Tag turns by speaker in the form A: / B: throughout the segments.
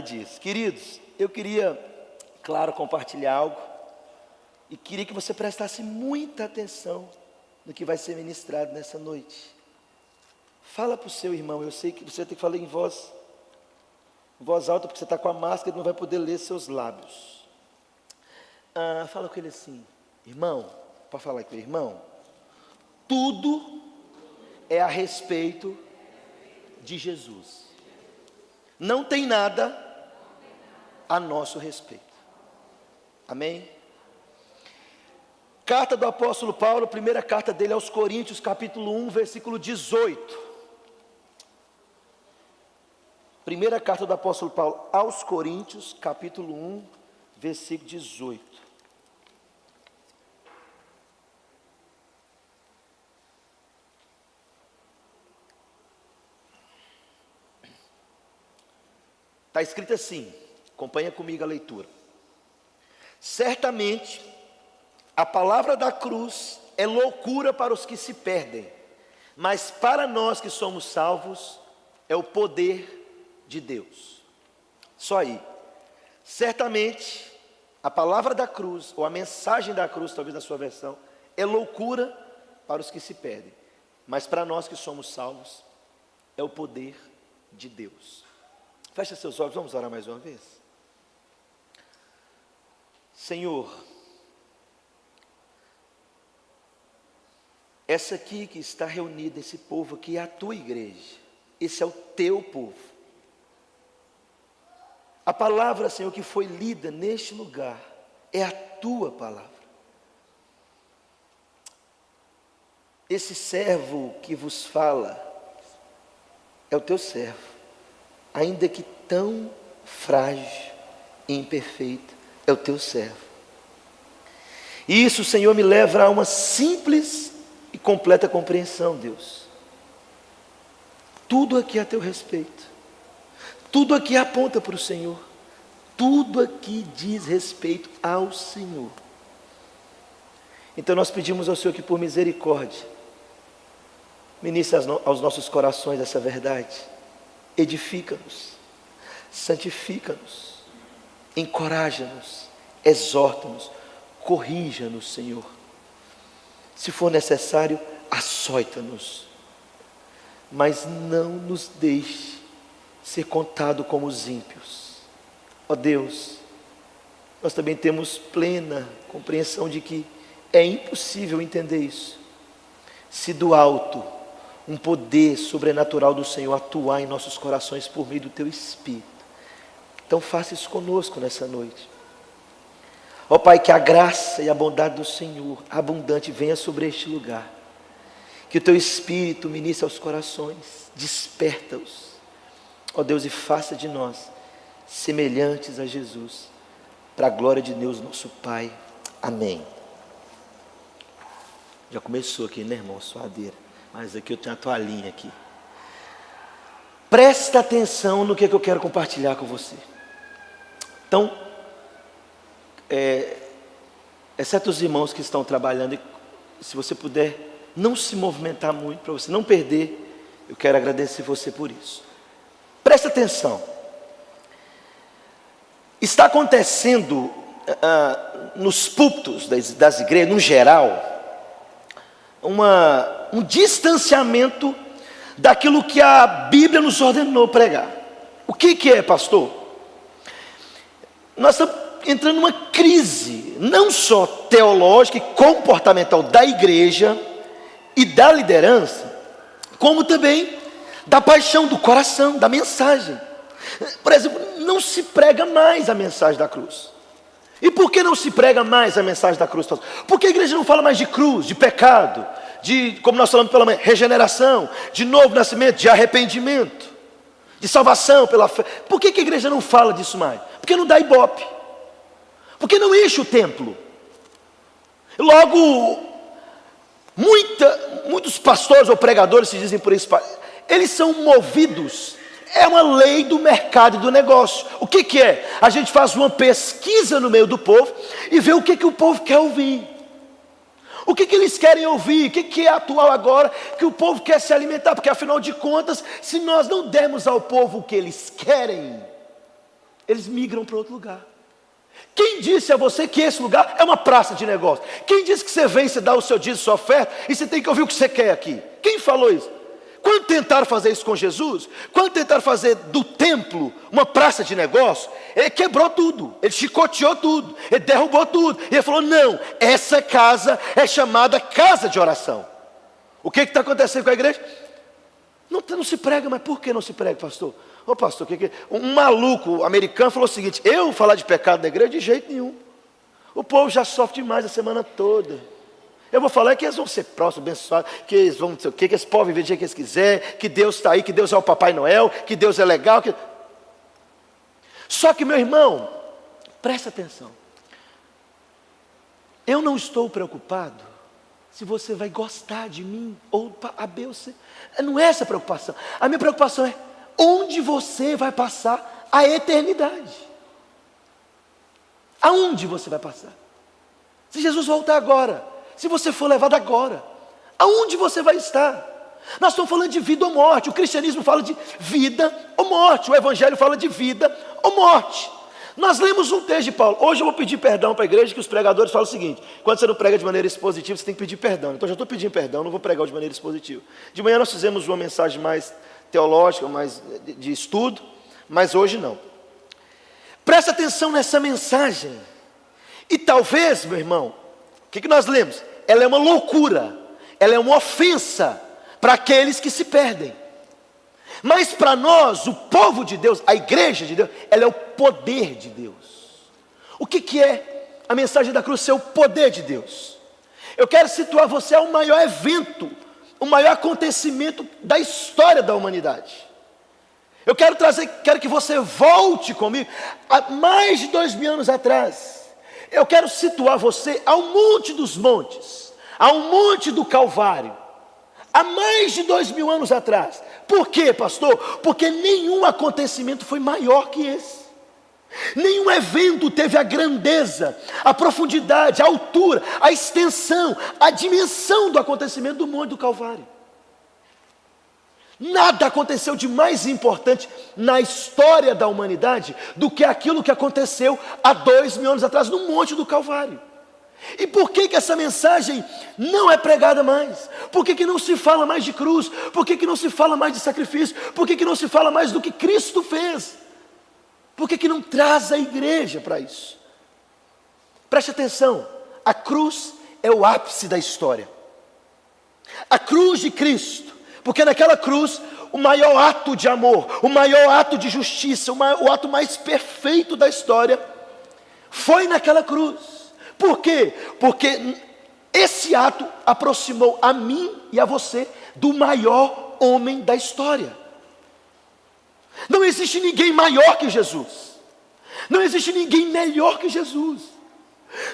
A: Diz, queridos, eu queria, claro, compartilhar algo e queria que você prestasse muita atenção no que vai ser ministrado nessa noite. Fala para o seu irmão, eu sei que você tem que falar em voz alta, porque você está com a máscara e não vai poder ler seus lábios. Fala com ele assim, irmão, pode falar com ele, irmão, tudo é a respeito de Jesus. Não tem nada a nosso respeito. Amém? Carta do apóstolo Paulo, primeira carta dele aos Coríntios, capítulo 1, versículo 18. Primeira carta do apóstolo Paulo aos Coríntios, capítulo 1, versículo 18. Está escrito assim, acompanha comigo a leitura. Certamente, a palavra da cruz é loucura para os que se perdem, mas para nós que somos salvos, é o poder de Deus. Só aí. Certamente, a palavra da cruz, ou a mensagem da cruz, talvez na sua versão, é loucura para os que se perdem, mas para nós que somos salvos, é o poder de Deus. Feche seus olhos, vamos orar mais uma vez. Senhor, essa aqui que está reunida, esse povo aqui é a tua igreja, esse é o teu povo. A palavra, Senhor, que foi lida neste lugar, é a tua palavra. Esse servo que vos fala, é o teu servo. Ainda que tão frágil e imperfeito, é o teu servo. E isso, Senhor, me leva a uma simples e completa compreensão, Deus. Tudo aqui a teu respeito, tudo aqui aponta para o Senhor, tudo aqui diz respeito ao Senhor. Então nós pedimos ao Senhor que por misericórdia, ministre aos nossos corações essa verdade. Edifica-nos, santifica-nos, encoraja-nos, exorta-nos, corrija-nos, Senhor. Se for necessário, açoita-nos, mas não nos deixe ser contado como os ímpios. Ó Deus, nós também temos plena compreensão de que é impossível entender isso, se do alto um poder sobrenatural do Senhor atuar em nossos corações por meio do teu Espírito. Então faça isso conosco nessa noite. Ó Pai, que a graça e a bondade do Senhor abundante venha sobre este lugar. Que o teu Espírito ministre aos corações, desperta-os. Ó Deus, e faça de nós semelhantes a Jesus, para a glória de Deus nosso Pai. Amém. Já começou aqui, né, irmão? Suadeira. Mas aqui eu tenho a toalhinha aqui. Presta atenção no que eu quero compartilhar com você. Então, exceto os irmãos que estão trabalhando, se você puder não se movimentar muito, para você não perder, eu quero agradecer você por isso. Presta atenção. Está acontecendo nos púlpitos das igrejas, no geral, um distanciamento daquilo que a Bíblia nos ordenou pregar. O que é, pastor? Nós estamos entrando numa crise, não só teológica e comportamental da igreja e da liderança, como também da paixão, do coração, da mensagem. Por exemplo, não se prega mais a mensagem da cruz. E por que não se prega mais a mensagem da cruz? Porque a igreja não fala mais de cruz, de pecado, de, como nós falamos pela manhã, regeneração, de novo nascimento, de arrependimento, de salvação pela fé. Por que a igreja não fala disso mais? Porque não dá ibope. Porque não enche o templo. Logo, muitos pastores ou pregadores se dizem por isso, eles são movidos. É uma lei do mercado e do negócio. O que é? A gente faz uma pesquisa no meio do povo e vê o que o povo quer ouvir. O que eles querem ouvir? O que é atual agora? Que o povo quer se alimentar. Porque afinal de contas, se nós não dermos ao povo o que eles querem, eles migram para outro lugar. Quem disse a você que esse lugar é uma praça de negócio? Quem disse que você vem, você dá o seu dízimo, sua oferta, e você tem que ouvir o que você quer aqui? Quem falou isso? Quando tentaram fazer isso com Jesus, quando tentaram fazer do templo uma praça de negócio, ele quebrou tudo, ele chicoteou tudo, ele derrubou tudo, e ele falou: não, essa casa é chamada casa de oração. O que está acontecendo com a igreja? Não se prega. Mas por que não se prega, pastor? Ô pastor, um maluco americano falou o seguinte: eu falar de pecado na igreja de jeito nenhum, o povo já sofre demais a semana toda. Eu vou falar que eles vão ser próximos, abençoados, que eles vão não sei o que eles podem viver do jeito que eles quiserem, que Deus está aí, que Deus é o Papai Noel, que Deus é legal. Só que, meu irmão, presta atenção. Eu não estou preocupado se você vai gostar de mim, ou A, B ou C. Não é essa a preocupação. A minha preocupação é onde você vai passar a eternidade. Aonde você vai passar? Se Jesus voltar agora, se você for levado agora, aonde você vai estar? Nós estamos falando de vida ou morte. O cristianismo fala de vida ou morte. O evangelho fala de vida ou morte. Nós lemos um texto de Paulo. Hoje eu vou pedir perdão para a igreja, que os pregadores falam o seguinte: quando você não prega de maneira expositiva, você tem que pedir perdão. Então eu já estou pedindo perdão, não vou pregar de maneira expositiva. De manhã nós fizemos uma mensagem mais teológica, mais de estudo, mas hoje não. Presta atenção nessa mensagem. E talvez, meu irmão, o que nós lemos? Ela é uma loucura, ela é uma ofensa para aqueles que se perdem. Mas para nós, o povo de Deus, a igreja de Deus, ela é o poder de Deus. O que é a mensagem da cruz ser o poder de Deus? Eu quero situar você ao maior evento, o maior acontecimento da história da humanidade. Eu quero que você volte comigo a mais de 2000 anos atrás. Eu quero situar você ao monte dos montes, ao monte do Calvário, há mais de 2000 anos atrás. Por quê, pastor? Porque nenhum acontecimento foi maior que esse. Nenhum evento teve a grandeza, a profundidade, a altura, a extensão, a dimensão do acontecimento do monte do Calvário. Nada aconteceu de mais importante na história da humanidade do que aquilo que aconteceu há 2000 anos atrás no monte do Calvário. E por que essa mensagem não é pregada mais? Por que não se fala mais de cruz? Por que não se fala mais de sacrifício? Por que não se fala mais do que Cristo fez? Por que não traz a igreja para isso? Preste atenção, a cruz é o ápice da história. A cruz de Cristo, porque naquela cruz, o maior ato de amor, o maior ato de justiça, o ato mais perfeito da história, foi naquela cruz. Por quê? Porque esse ato aproximou a mim e a você do maior homem da história. Não existe ninguém maior que Jesus. Não existe ninguém melhor que Jesus.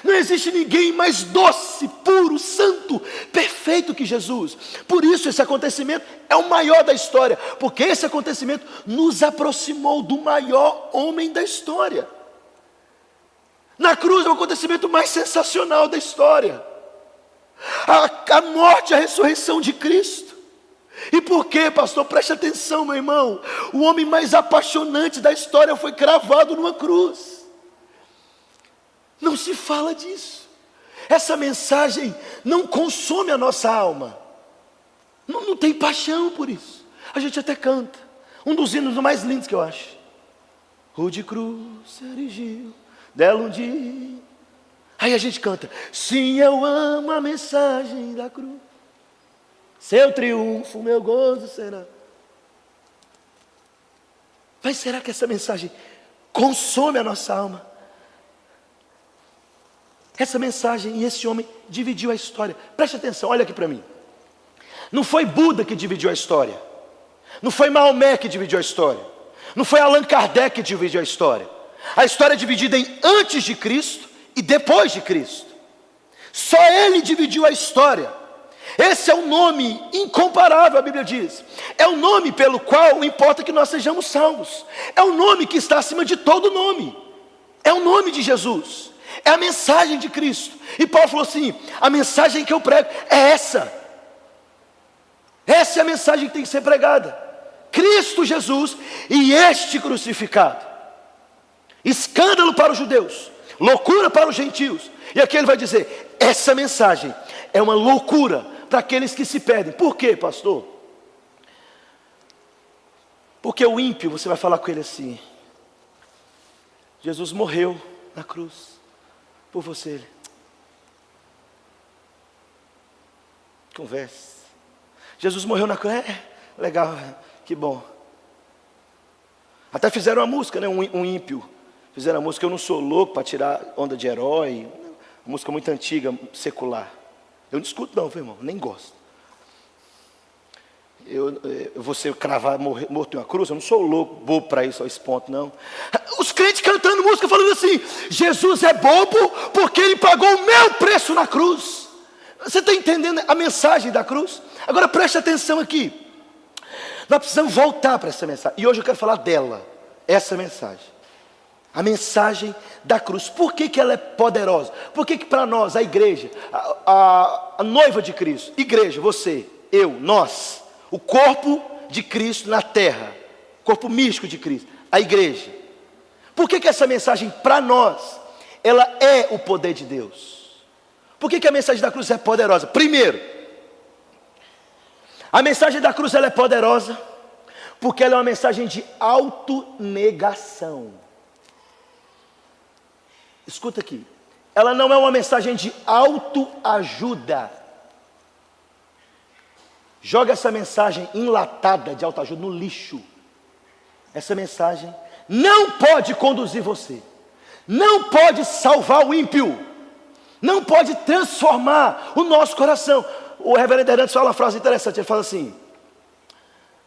A: Não existe ninguém mais doce, puro, santo, perfeito que Jesus. Por isso esse acontecimento é o maior da história, porque esse acontecimento nos aproximou do maior homem da história. Na cruz é o acontecimento mais sensacional da história. A morte e a ressurreição de Cristo. E por quê, pastor? Preste atenção, meu irmão. O homem mais apaixonante da história foi cravado numa cruz. Não se fala disso. Essa mensagem não consome a nossa alma. Não tem paixão por isso. A gente até canta. Um dos hinos mais lindos que eu acho. O de cruz se erigiu, dela um dia. Aí a gente canta: sim, eu amo a mensagem da cruz. Seu triunfo, meu gozo será. Mas será que essa mensagem consome a nossa alma? Essa mensagem e esse homem dividiu a história. Preste atenção, olha aqui para mim. Não foi Buda que dividiu a história. Não foi Maomé que dividiu a história. Não foi Allan Kardec que dividiu a história. A história é dividida em antes de Cristo e depois de Cristo. Só ele dividiu a história. Esse é o nome incomparável, a Bíblia diz. É o nome pelo qual importa que nós sejamos salvos. É o nome que está acima de todo nome. É o nome de Jesus. É a mensagem de Cristo. E Paulo falou assim: a mensagem que eu prego é essa. Essa é a mensagem que tem que ser pregada. Cristo Jesus e este crucificado. escândalo para os judeus, loucura para os gentios. E aqui ele vai dizer: essa mensagem é uma loucura para aqueles que se perdem. Por quê, pastor? Porque o ímpio, você vai falar com ele assim: Jesus morreu na cruz por você. Ele: converse. Jesus morreu na cruz. Legal, que bom. Até fizeram uma música, né? Um ímpio. Fizeram a música Eu Não Sou Louco, para tirar onda de herói. Uma música muito antiga, secular. Eu não escuto não, meu irmão, nem gosto. Você cravar morto em uma cruz, eu não sou louco, bobo para isso, a esse ponto, não. Os crentes cantando música falando assim: Jesus é bobo porque ele pagou o meu preço na cruz. Você está entendendo a mensagem da cruz? Agora preste atenção aqui. Nós precisamos voltar para essa mensagem. E hoje eu quero falar dela, essa mensagem. A mensagem da cruz. Por que ela é poderosa? Por que para nós, a igreja, a noiva de Cristo, igreja, você, eu, nós, o corpo de Cristo na terra, corpo místico de Cristo, a igreja. Por que essa mensagem para nós, ela é o poder de Deus? Por que a mensagem da cruz é poderosa? Primeiro, a mensagem da cruz ela é poderosa porque ela é uma mensagem de autonegação. Escuta aqui, ela não é uma mensagem de autoajuda. Joga essa mensagem enlatada de autoajuda no lixo. Essa mensagem não pode conduzir você, não pode salvar o ímpio, não pode transformar o nosso coração. O reverendo Hernandes fala uma frase interessante, ele fala assim: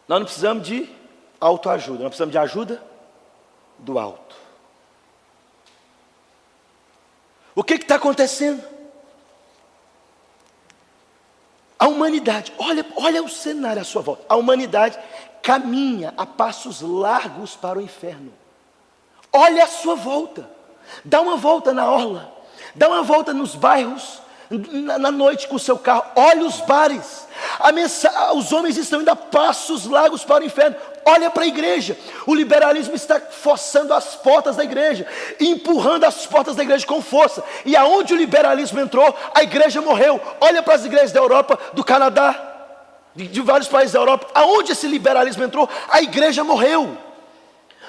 A: nós não precisamos de autoajuda, nós precisamos de ajuda do alto. O que está acontecendo? A humanidade, olha o cenário à sua volta. A humanidade caminha a passos largos para o inferno. Olha a sua volta. Dá uma volta na orla. Dá uma volta nos bairros, na noite com o seu carro. Olha os bares. Os homens estão indo a passos largos para o inferno. Olha para a igreja. O liberalismo está forçando as portas da igreja, empurrando as portas da igreja com força. E aonde o liberalismo entrou, a igreja morreu. Olha para as igrejas da Europa, do Canadá, de vários países da Europa. Aonde esse liberalismo entrou, a igreja morreu.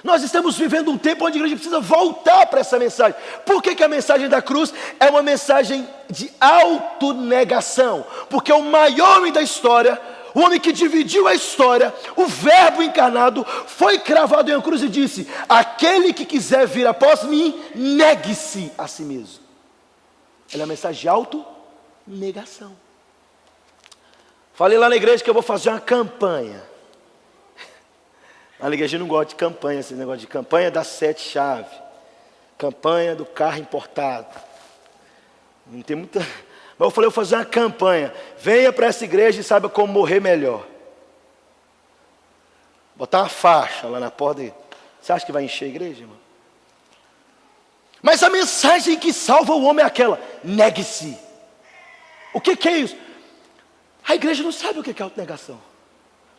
A: Nós estamos vivendo um tempo onde a igreja precisa voltar para essa mensagem. Por que a mensagem da cruz é uma mensagem de autonegação? Porque o maior homem da história, o homem que dividiu a história, o verbo encarnado, foi cravado em uma cruz e disse: aquele que quiser vir após mim, negue-se a si mesmo. Ela é uma mensagem de autonegação. Falei lá na igreja que eu vou fazer uma campanha. A igreja não gosta de campanha, esse negócio de campanha das 7 chaves, campanha do carro importado. Não tem muita. Mas eu falei, eu vou fazer uma campanha. Venha para essa igreja e saiba como morrer melhor. Botar uma faixa lá na porta. Você acha que vai encher a igreja, irmão? Mas a mensagem que salva o homem é aquela: negue-se. O que é isso? A igreja não sabe o que é autonegação.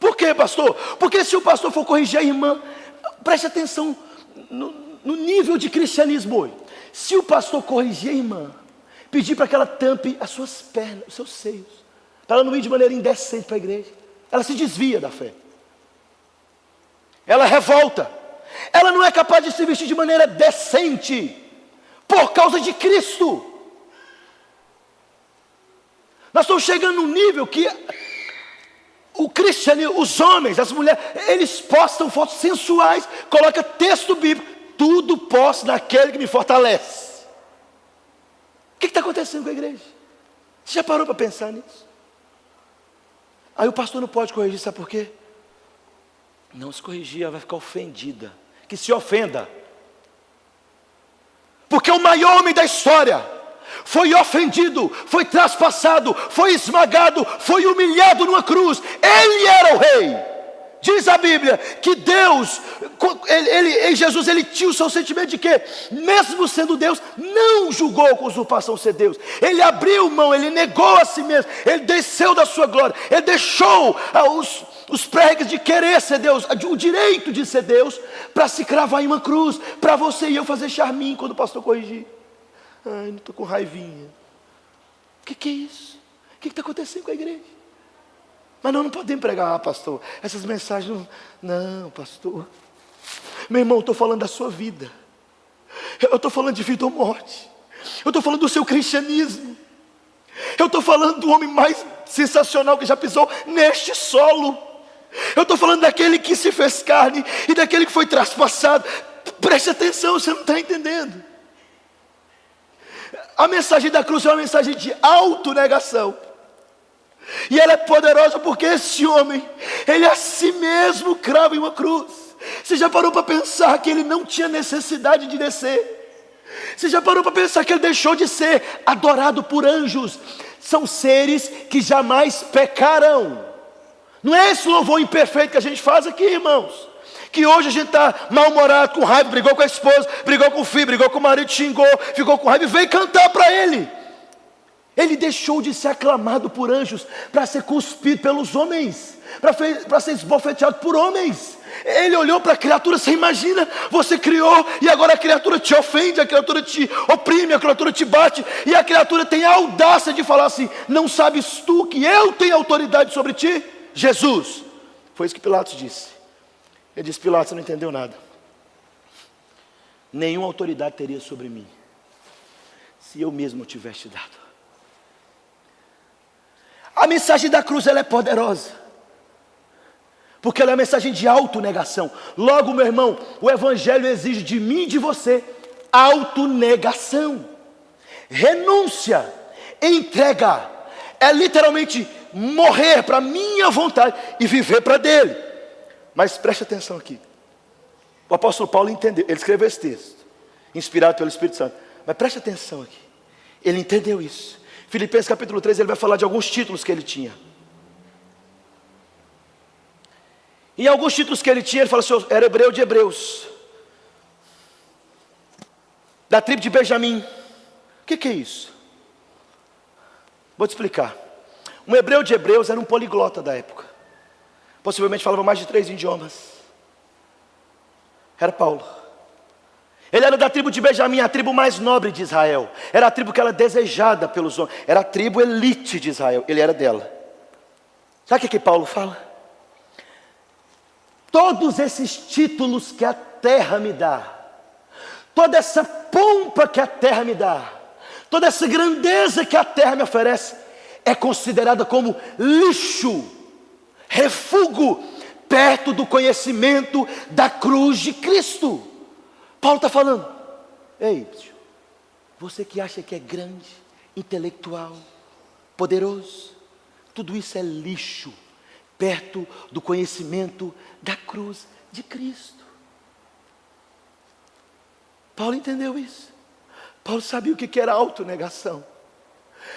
A: Por quê, pastor? Porque se o pastor for corrigir a irmã, preste atenção no nível de cristianismo hoje. Se o pastor corrigir a irmã, pedir para que ela tampe as suas pernas, os seus seios, para ela não ir de maneira indecente para a igreja, ela se desvia da fé. Ela revolta. Ela não é capaz de se vestir de maneira decente por causa de Cristo. Nós estamos chegando num nível que o cristianismo, os homens, as mulheres, eles postam fotos sensuais, colocam texto bíblico: tudo posso naquele que me fortalece. O que está acontecendo com a igreja? Você já parou para pensar nisso? Aí o pastor não pode corrigir, sabe por quê? Não, se corrigir, ela vai ficar ofendida. Que se ofenda. Porque o maior homem da história foi ofendido, foi traspassado, foi esmagado, foi humilhado numa cruz. Ele era o rei. Diz a Bíblia que Deus, em Jesus, ele tinha o seu sentimento de que, mesmo sendo Deus, não julgou com usurpação ser Deus. Ele abriu mão, ele negou a si mesmo, ele desceu da sua glória, ele deixou os pregues de querer ser Deus, o direito de ser Deus, para se cravar em uma cruz, para você e eu fazer charminho quando o pastor corrigir. Ai, não estou com raivinha. O que é isso? O que está acontecendo com a igreja? Mas não podemos pregar, pastor, essas mensagens não, pastor. Meu irmão, eu estou falando da sua vida. Eu estou falando de vida ou morte. Eu estou falando do seu cristianismo. Eu estou falando do homem mais sensacional que já pisou neste solo. Eu estou falando daquele que se fez carne e daquele que foi traspassado. Preste atenção, você não está entendendo. A mensagem da cruz é uma mensagem de autonegação. E ela é poderosa porque esse homem, ele a si mesmo crava em uma cruz. Você já parou para pensar que ele não tinha necessidade de descer? Você já parou para pensar que ele deixou de ser adorado por anjos? São seres que jamais pecaram. Não é esse louvor imperfeito que a gente faz aqui, irmãos. Que hoje a gente está mal-humorado, com raiva, brigou com a esposa, brigou com o filho, brigou com o marido, xingou, ficou com raiva e veio cantar para ele. Ele deixou de ser aclamado por anjos para ser cuspido pelos homens, para ser esbofeteado por homens. Ele olhou para a criatura, você imagina, você criou e agora a criatura te ofende, a criatura te oprime, a criatura te bate, e a criatura tem a audácia de falar assim: não sabes tu que eu tenho autoridade sobre ti? Jesus. Foi isso que Pilatos disse. Ele disse: Pilatos, você não entendeu nada. Nenhuma autoridade teria sobre mim se eu mesmo tivesse te dado. A mensagem da cruz, ela é poderosa, porque ela é uma mensagem de autonegação. Logo, meu irmão, o evangelho exige de mim e de você autonegação, renúncia, entrega. É literalmente morrer para a minha vontade e viver para dele. Mas preste atenção aqui. O apóstolo Paulo entendeu, ele escreveu esse texto, inspirado pelo Espírito Santo. Mas preste atenção aqui, ele entendeu isso. Filipenses capítulo 3, ele vai falar de alguns títulos que ele tinha. Em alguns títulos que ele tinha, ele fala assim: eu era hebreu de hebreus, da tribo de Benjamim. O que é isso? Vou te explicar. Um hebreu de hebreus era um poliglota da época. Possivelmente falava mais de 3 idiomas. Era Paulo. Ele era da tribo de Benjamim, a tribo mais nobre de Israel. Era a tribo que era desejada pelos homens. Era a tribo elite de Israel. Ele era dela. Sabe o que Paulo fala? Todos esses títulos que a terra me dá, toda essa pompa que a terra me dá, toda essa grandeza que a terra me oferece, é considerada como lixo, refúgio, perto do conhecimento da cruz de Cristo. Paulo está falando: ei, você que acha que é grande, intelectual, poderoso, tudo isso é lixo, perto do conhecimento da cruz de Cristo. Paulo entendeu isso. Paulo sabia o que era autonegação.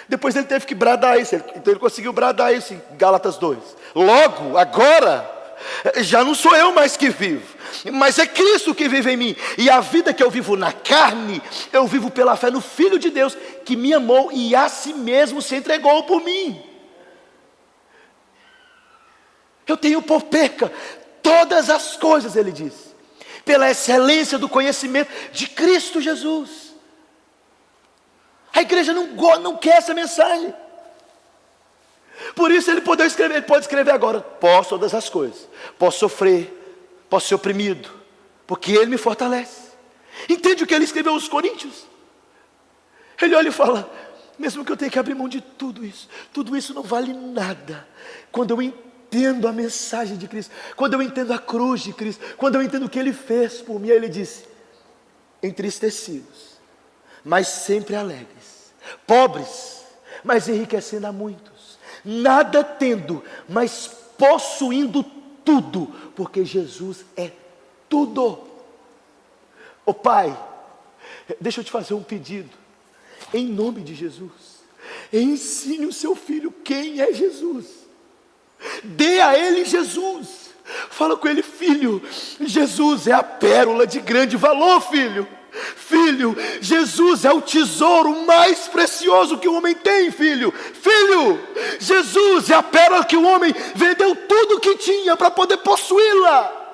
A: Depois ele teve que bradar isso, então ele conseguiu bradar isso em Gálatas 2. Logo, agora, já não sou eu mais que vivo, mas é Cristo que vive em mim. E a vida que eu vivo na carne, eu vivo pela fé no Filho de Deus, que me amou e a si mesmo se entregou por mim. Eu tenho por perca todas as coisas, ele diz, pela excelência do conhecimento de Cristo Jesus. A igreja não quer essa mensagem. Por isso ele pode escrever agora: posso todas as coisas, posso sofrer, posso ser oprimido, porque ele me fortalece. Entende o que ele escreveu aos Coríntios? Ele olha e fala: mesmo que eu tenha que abrir mão de tudo isso não vale nada, quando eu entendo a mensagem de Cristo, quando eu entendo a cruz de Cristo, quando eu entendo o que ele fez por mim. Aí ele disse: entristecidos, mas sempre alegres, pobres, mas enriquecendo a muitos, nada tendo, mas possuindo tudo, porque Jesus é tudo. Ô Pai, deixa eu te fazer um pedido, em nome de Jesus, ensine o seu filho quem é Jesus, dê a ele Jesus. Fala com ele: filho, Jesus é a pérola de grande valor, filho. Filho, Jesus é o tesouro mais precioso que o homem tem, filho. Filho, Jesus é a pérola que o homem vendeu tudo que tinha para poder possuí-la.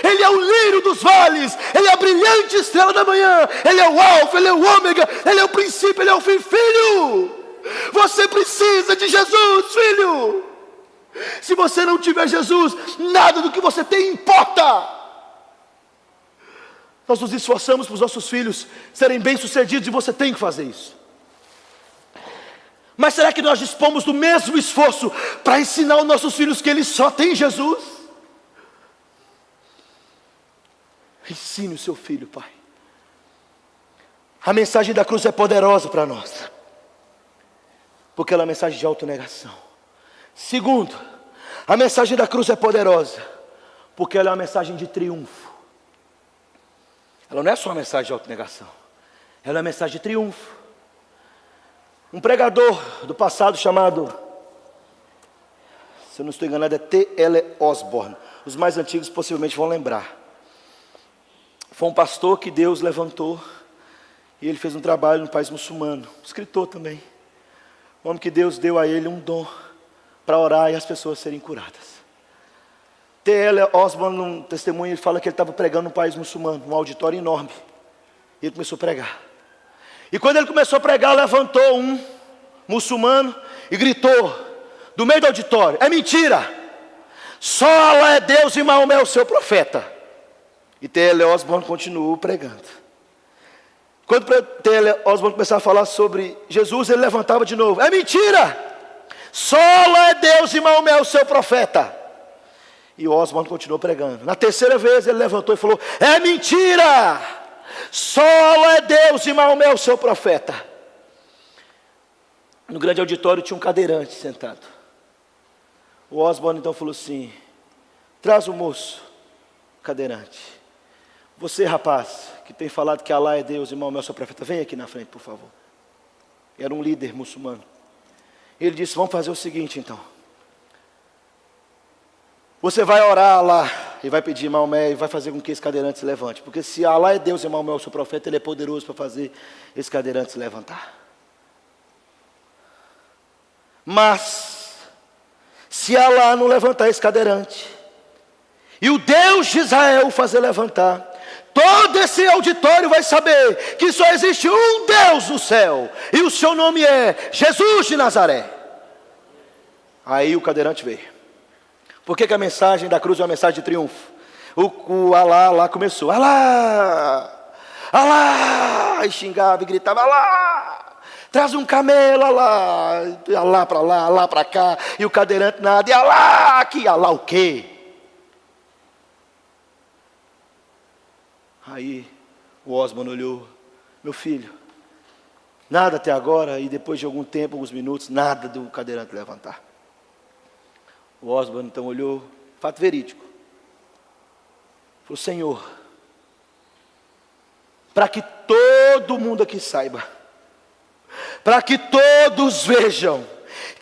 A: Ele é o lírio dos vales, Ele é a brilhante estrela da manhã, Ele é o alfa, Ele é o ômega, Ele é o princípio, Ele é o fim. Filho, você precisa de Jesus, filho. Se você não tiver Jesus, nada do que você tem importa. Nós nos esforçamos para os nossos filhos serem bem-sucedidos e você tem que fazer isso. Mas será que nós dispomos do mesmo esforço para ensinar aos nossos filhos que eles só têm Jesus? Ensine o seu filho, pai. A mensagem da cruz é poderosa para nós, porque ela é uma mensagem de autonegação. Segundo, a mensagem da cruz é poderosa, porque ela é uma mensagem de triunfo. Ela não é só uma mensagem de autonegação, ela é uma mensagem de triunfo. Um pregador do passado chamado, se eu não estou enganado, é T.L. Osborne. Os mais antigos possivelmente vão lembrar. Foi um pastor que Deus levantou, e ele fez um trabalho no país muçulmano, escritor também. Um homem que Deus deu a ele um dom para orar e as pessoas serem curadas. T.L. Osborne, num testemunho, ele fala que ele estava pregando num país muçulmano, um auditório enorme. E ele começou a pregar. E quando ele começou a pregar, levantou um muçulmano e gritou, do meio do auditório: é mentira! Só Allah é Deus e Maomé é o seu profeta. E T.L. Osborne continuou pregando. Quando T.L. Osborne começava a falar sobre Jesus, ele levantava de novo: é mentira! Só Allah é Deus e Maomé é o seu profeta. E Osborne continuou pregando. Na terceira vez ele levantou e falou: é mentira! Só Allah é Deus e Maomé é o seu profeta. No grande auditório tinha um cadeirante sentado. O Osborne então falou assim: traz o moço cadeirante. Você, rapaz, que tem falado que Allah é Deus e Maomé é o seu profeta, vem aqui na frente, por favor. Era um líder muçulmano. Ele disse: vamos fazer o seguinte então. Você vai orar lá e vai pedir Maomé e vai fazer com que esse cadeirante se levante. Porque se Allah é Deus e Maomé é o seu profeta, Ele é poderoso para fazer esse cadeirante se levantar. Mas, se Allah não levantar esse cadeirante, e o Deus de Israel o fazer levantar, todo esse auditório vai saber que só existe um Deus no céu, e o seu nome é Jesus de Nazaré. Aí o cadeirante veio. Por que a mensagem da cruz é uma mensagem de triunfo? O Allah lá começou: Allah, Allah, e xingava e gritava: Allah, traz um camelo, Allah para lá, Allah para cá, e o cadeirante nada, e Allah aqui, Allah o quê? Aí o Osborne olhou: meu filho, nada até agora, e depois de algum tempo, alguns minutos, nada do cadeirante levantar. O Osborne então olhou, fato verídico, falou: Senhor, para que todo mundo aqui saiba, para que todos vejam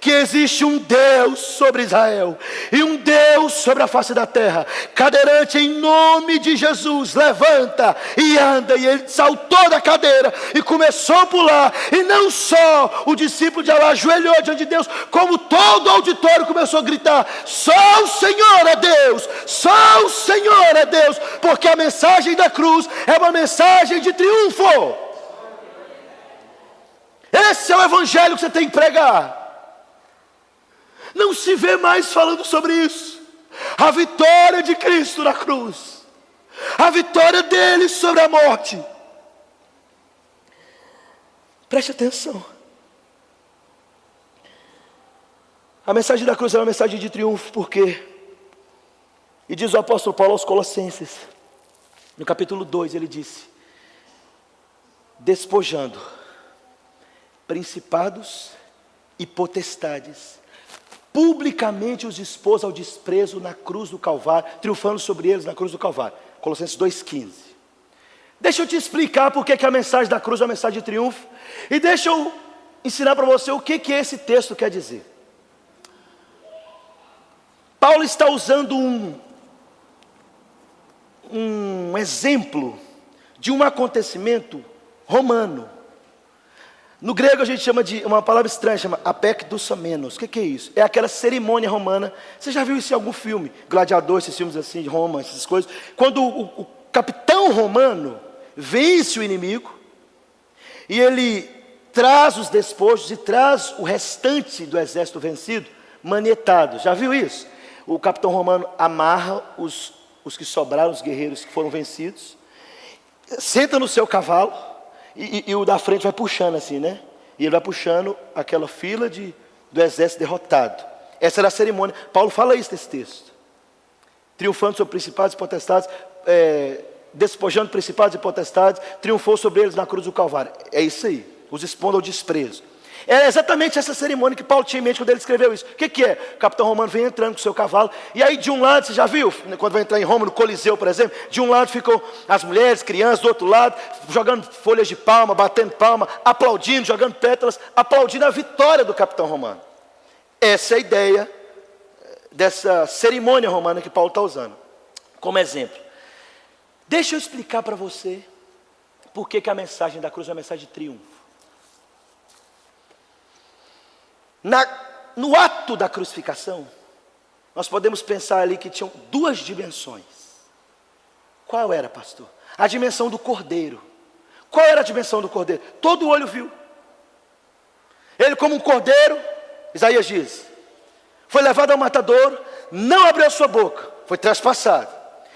A: que existe um Deus sobre Israel e um Deus sobre a face da terra, cadeirante, em nome de Jesus, levanta e anda. E ele saltou da cadeira e começou a pular, e não só o discípulo de Allah ajoelhou diante de Deus, como todo o auditório começou a gritar: só o Senhor é Deus, só o Senhor é Deus, porque a mensagem da cruz é uma mensagem de triunfo. Esse é o evangelho que você tem que pregar. Não se vê mais falando sobre isso. A vitória de Cristo na cruz, a vitória dele sobre a morte. Preste atenção. A mensagem da cruz é uma mensagem de triunfo, porque, e diz o apóstolo Paulo aos Colossenses, no capítulo 2, ele disse: despojando principados e potestades, publicamente os expôs ao desprezo na cruz do Calvário, triunfando sobre eles na cruz do Calvário. Colossenses 2,15. Deixa eu te explicar por que a mensagem da cruz é uma mensagem de triunfo, e deixa eu ensinar para você o que esse texto quer dizer. Paulo está usando um exemplo de um acontecimento romano. No grego a gente chama de, uma palavra estranha, chama apekdosamenos. O que é isso? É aquela cerimônia romana. Você já viu isso em algum filme? Gladiador, esses filmes assim de Roma, essas coisas. Quando o capitão romano vence o inimigo, e ele traz os despojos e traz o restante do exército vencido manietado. Já viu isso? O capitão romano amarra os que sobraram, os guerreiros que foram vencidos, senta no seu cavalo, e o da frente vai puxando assim, né? E ele vai puxando aquela fila do exército derrotado. Essa era a cerimônia. Paulo fala isso nesse texto. Triunfando sobre principados e potestades, despojando principados e potestades, triunfou sobre eles na cruz do Calvário. É isso aí, os expondo ao desprezo. É exatamente essa cerimônia que Paulo tinha em mente quando ele escreveu isso. O que é? O capitão romano vem entrando com o seu cavalo, e aí de um lado, você já viu, quando vai entrar em Roma, no Coliseu, por exemplo, de um lado ficam as mulheres, crianças, do outro lado, jogando folhas de palma, batendo palma, aplaudindo, jogando pétalas, aplaudindo a vitória do capitão romano. Essa é a ideia dessa cerimônia romana que Paulo está usando, como exemplo. Deixa eu explicar para você por que a mensagem da cruz é uma mensagem de triunfo. No ato da crucificação, nós podemos pensar ali que tinham duas dimensões. Qual era, pastor? A dimensão do cordeiro. Qual era a dimensão do cordeiro? Todo olho viu. Ele como um cordeiro, Isaías diz, foi levado ao matadouro, não abriu a sua boca, foi traspassado.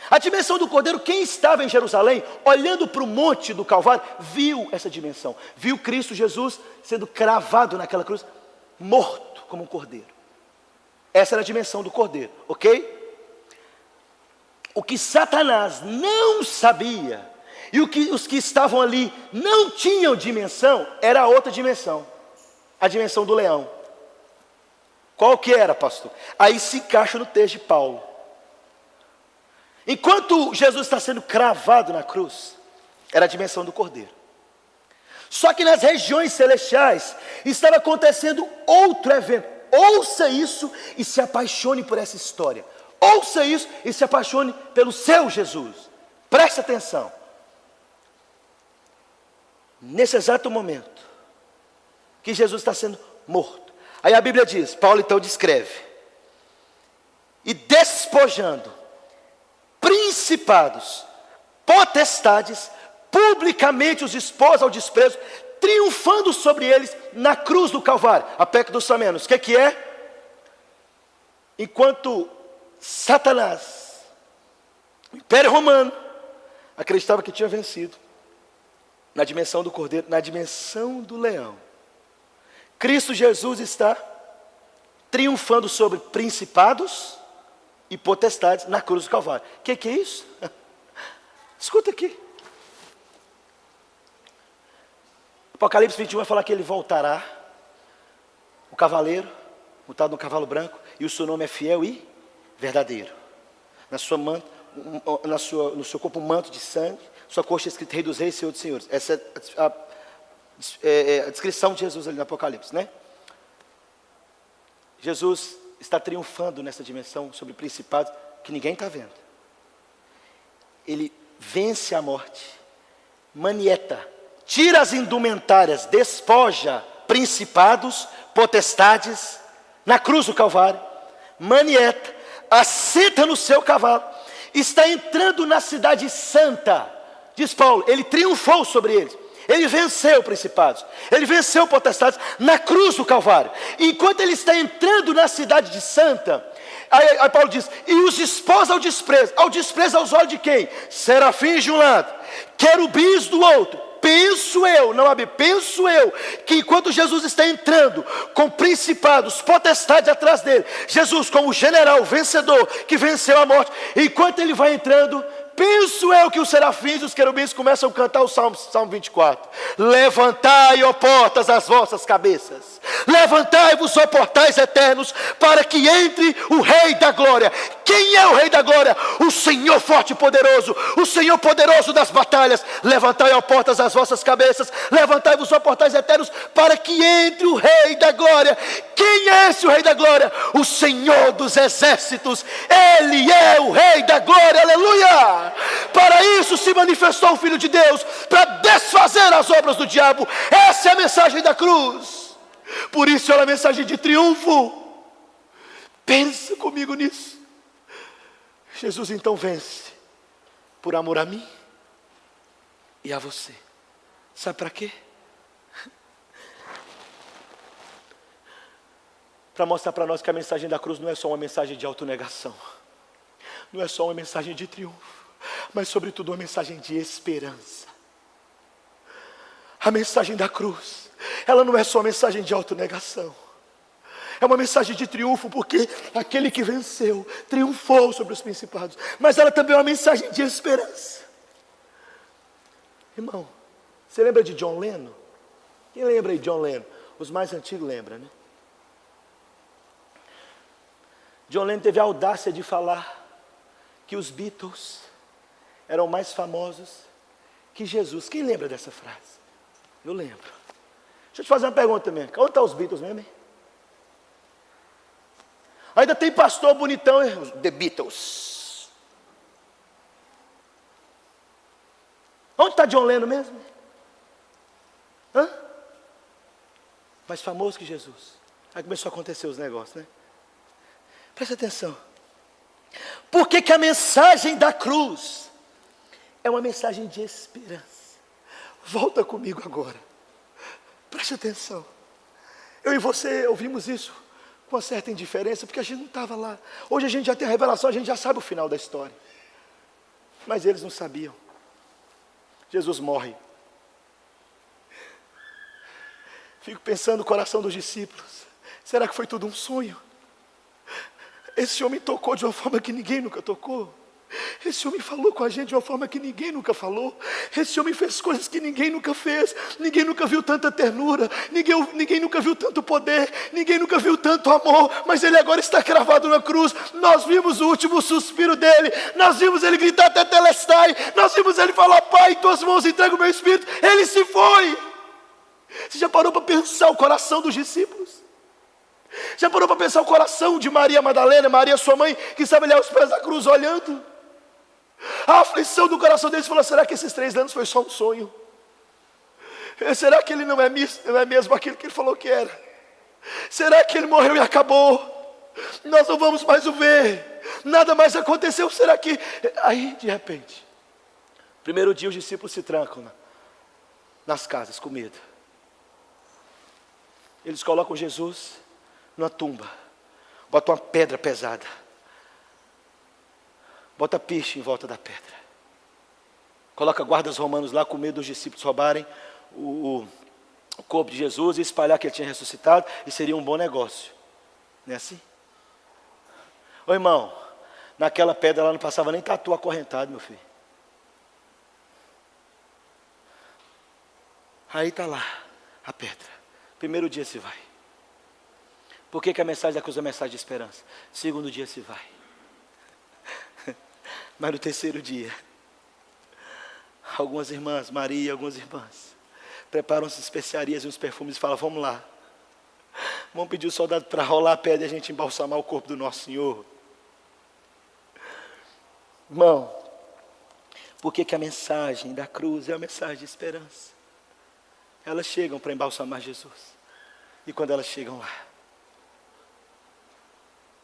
A: A dimensão do cordeiro, quem estava em Jerusalém, olhando para o monte do Calvário, viu essa dimensão. Viu Cristo Jesus sendo cravado naquela cruz, morto como um cordeiro. Essa era a dimensão do cordeiro, ok? O que Satanás não sabia, e os que estavam ali não tinham dimensão, era a outra dimensão, a dimensão do leão. Qual que era, pastor? Aí se encaixa no texto de Paulo. Enquanto Jesus está sendo cravado na cruz, era a dimensão do cordeiro. Só que nas regiões celestiais estava acontecendo outro evento. Ouça isso e se apaixone por essa história. Ouça isso e se apaixone pelo seu Jesus. Preste atenção. Nesse exato momento que Jesus está sendo morto, aí a Bíblia diz, Paulo então descreve, e despojando principados, potestades, publicamente os expôs ao desprezo, triunfando sobre eles na cruz do Calvário. Apekdosamenos. O que é? Enquanto Satanás, o Império Romano, acreditava que tinha vencido, na dimensão do cordeiro, na dimensão do leão, Cristo Jesus está triunfando sobre principados e potestades na cruz do Calvário. O que é isso? Escuta aqui. Apocalipse 21 vai falar que ele voltará, o cavaleiro, montado no cavalo branco, e o seu nome é fiel e verdadeiro. No seu corpo um manto de sangue, sua coxa é escrito Rei dos Reis, Senhor dos Senhores. Essa é a descrição de Jesus ali no Apocalipse, né? Jesus está triunfando nessa dimensão sobre principados que ninguém está vendo. Ele vence a morte, manieta, tira as indumentárias, despoja principados, potestades, na cruz do Calvário, manieta, assenta no seu cavalo, está entrando na cidade santa, diz Paulo, ele triunfou sobre eles, ele venceu principados, ele venceu potestades na cruz do Calvário. E enquanto ele está entrando na cidade de santa, aí Paulo diz, e os expôs ao desprezo aos olhos de quem? Serafins de um lado, querubins do outro. Penso eu, que enquanto Jesus está entrando, com principados, potestades atrás dele, Jesus como general, vencedor, que venceu a morte, enquanto ele vai entrando, penso eu que os serafins e os querubins começam a cantar o Salmo 24. Levantai, ó portas, as vossas cabeças, levantai-vos, ó portais eternos, para que entre o Rei da Glória. Quem é o Rei da Glória? O Senhor forte e poderoso, o Senhor poderoso das batalhas. Levantai, ó portas, as vossas cabeças, levantai-vos, ó portais eternos, para que entre o Rei da Glória. Quem é esse o Rei da Glória? O Senhor dos exércitos. Ele é o Rei da Glória, aleluia. Para isso se manifestou o Filho de Deus, para desfazer as obras do diabo. Essa é a mensagem da cruz. Por isso ela é uma mensagem de triunfo. Pensa comigo nisso. Jesus então vence por amor a mim e a você. Sabe para quê? Para mostrar para nós que a mensagem da cruz não é só uma mensagem de autonegação, não é só uma mensagem de triunfo, mas sobretudo uma mensagem de esperança. A mensagem da cruz, ela não é só uma mensagem de autonegação, é uma mensagem de triunfo, porque aquele que venceu, triunfou sobre os principados. Mas ela também é uma mensagem de esperança. Irmão, você lembra de John Lennon? Quem lembra de John Lennon? Os mais antigos lembram, né? John Lennon teve a audácia de falar que os Beatles eram mais famosos que Jesus. Quem lembra dessa frase? Eu lembro. Deixa eu te fazer uma pergunta também. Onde estão os Beatles mesmo, hein? Ainda tem pastor bonitão, hein? The Beatles. Onde está John Lennon mesmo? Hã? Mais famoso que Jesus. Aí começou a acontecer os negócios, né? Presta atenção. Por que a mensagem da cruz é uma mensagem de esperança? Volta comigo agora. Preste atenção. Eu e você ouvimos isso com uma certa indiferença, porque a gente não estava lá. Hoje a gente já tem a revelação, a gente já sabe o final da história. Mas eles não sabiam. Jesus morre. Fico pensando no coração dos discípulos. Será que foi tudo um sonho? Esse homem tocou de uma forma que ninguém nunca tocou. Esse homem falou com a gente de uma forma que ninguém nunca falou. Esse homem fez coisas que ninguém nunca fez. Ninguém nunca viu tanta ternura. Ninguém nunca viu tanto poder. Ninguém nunca viu tanto amor. Mas ele agora está cravado na cruz. Nós vimos o último suspiro dele. Nós vimos ele gritar até Telestai. Nós vimos ele falar: Pai, em tuas mãos entrego o meu espírito. Ele se foi. Você já parou para pensar o coração dos discípulos? Já parou para pensar o coração de Maria Madalena, Maria sua mãe, que estava ali aos pés da cruz olhando? A aflição do coração deles falou: será que esses 3 anos foi só um sonho? Será que ele não é mesmo aquilo que ele falou que era? Será que ele morreu e acabou? Nós não vamos mais o ver, nada mais aconteceu. Será que... Aí de repente, primeiro dia os discípulos se trancam nas casas com medo. Eles colocam Jesus numa tumba, botam uma pedra pesada, bota piche em volta da pedra, coloca guardas romanos lá com medo dos discípulos roubarem o corpo de Jesus e espalhar que ele tinha ressuscitado, e seria um bom negócio. Não é assim? Ô irmão, naquela pedra lá não passava nem tatu acorrentado, meu filho. Aí está lá a pedra. Primeiro dia se vai. Por que a mensagem da cruz é uma mensagem de esperança? Segundo dia se vai. Mas no terceiro dia, algumas irmãs, Maria e algumas irmãs, preparam as especiarias e uns perfumes e falam: vamos lá, vamos pedir o soldado para rolar a pedra e a gente embalsamar o corpo do nosso Senhor. Irmão, por que a mensagem da cruz é uma mensagem de esperança? Elas chegam para embalsamar Jesus. E quando elas chegam lá,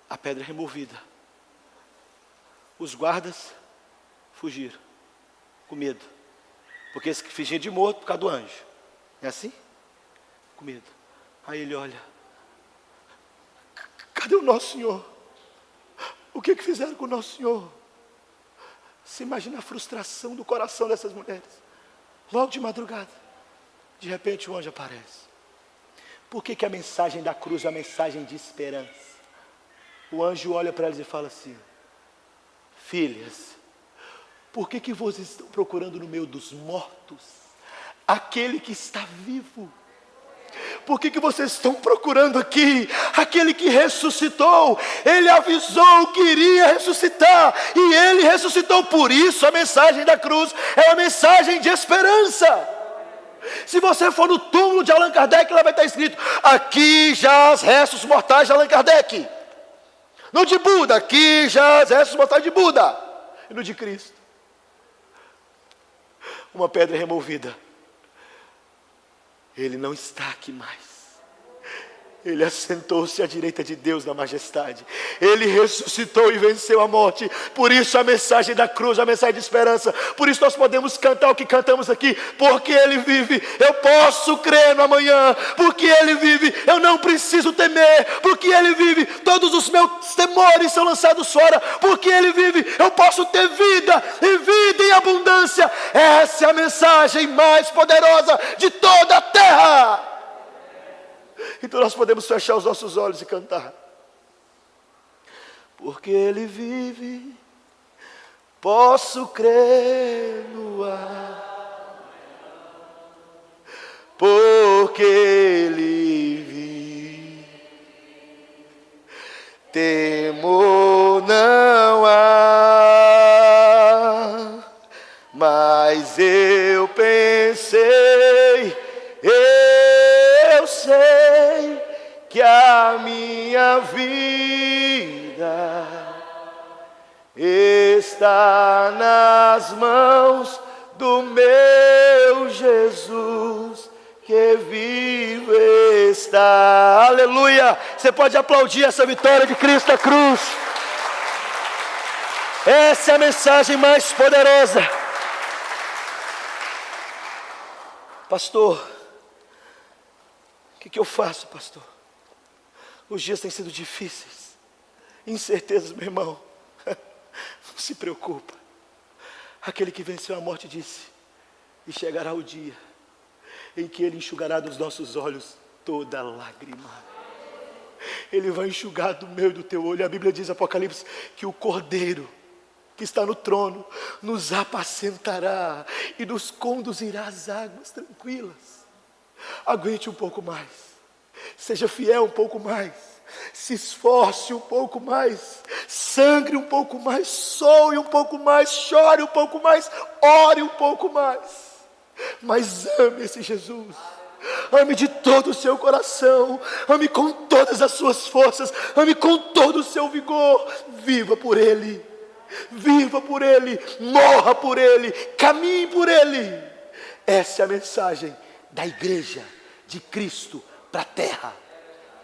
A: a pedra é removida. Os guardas fugiram, com medo. Porque eles fingiam de morto por causa do anjo. É assim? Com medo. Aí ele olha: cadê o nosso Senhor? O que fizeram com o nosso Senhor? Você imagina a frustração do coração dessas mulheres. Logo de madrugada, de repente o anjo aparece. Por que a mensagem da cruz é uma mensagem de esperança? O anjo olha para elas e fala assim: filhas, por que vocês estão procurando no meio dos mortos aquele que está vivo? Por que vocês estão procurando aqui aquele que ressuscitou? Ele avisou que iria ressuscitar e ele ressuscitou. Por isso a mensagem da cruz é uma mensagem de esperança. Se você for no túmulo de Allan Kardec, lá vai estar escrito: aqui jaz restos mortais de Allan Kardec. No de Buda, aqui jaz restos mortais de Buda. E no de Cristo, uma pedra removida. Ele não está aqui mais. Ele assentou-se à direita de Deus na majestade. Ele ressuscitou e venceu a morte. Por isso a mensagem da cruz, a mensagem de esperança. Por isso nós podemos cantar o que cantamos aqui. Porque Ele vive, eu posso crer no amanhã. Porque Ele vive, eu não preciso temer. Porque Ele vive, todos os meus temores são lançados fora. Porque Ele vive, eu posso ter vida e vida em abundância. Essa é a mensagem mais poderosa de toda a terra. Então nós podemos fechar os nossos olhos e cantar. Porque Ele vive, posso crer no ar. Porque Ele vive, temor não há. Mas eu pensei, eu sei que a minha vida está nas mãos do meu Jesus, que vivo está. Aleluia! Você pode aplaudir essa vitória de Cristo na cruz. Essa é a mensagem mais poderosa. Pastor, o que eu faço, pastor? Os dias têm sido difíceis, incertezas, meu irmão. Não se preocupa. Aquele que venceu a morte disse: e chegará o dia em que Ele enxugará dos nossos olhos toda lágrima. Ele vai enxugar do meu e do teu olho. A Bíblia diz, Apocalipse, que o Cordeiro que está no trono nos apacentará e nos conduzirá às águas tranquilas. Aguente um pouco mais, seja fiel um pouco mais, se esforce um pouco mais, sangre um pouco mais, soe um pouco mais, chore um pouco mais, ore um pouco mais, mas ame esse Jesus. Ame de todo o seu coração, ame com todas as suas forças, ame com todo o seu vigor. Viva por Ele, viva por Ele, morra por Ele, caminhe por Ele. Essa é a mensagem da igreja de Cristo para a terra.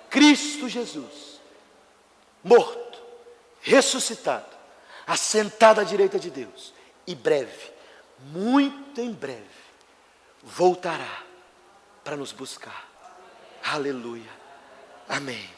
A: Cristo Jesus, morto, ressuscitado, assentado à direita de Deus, e breve, muito em breve, voltará para nos buscar. Aleluia, amém.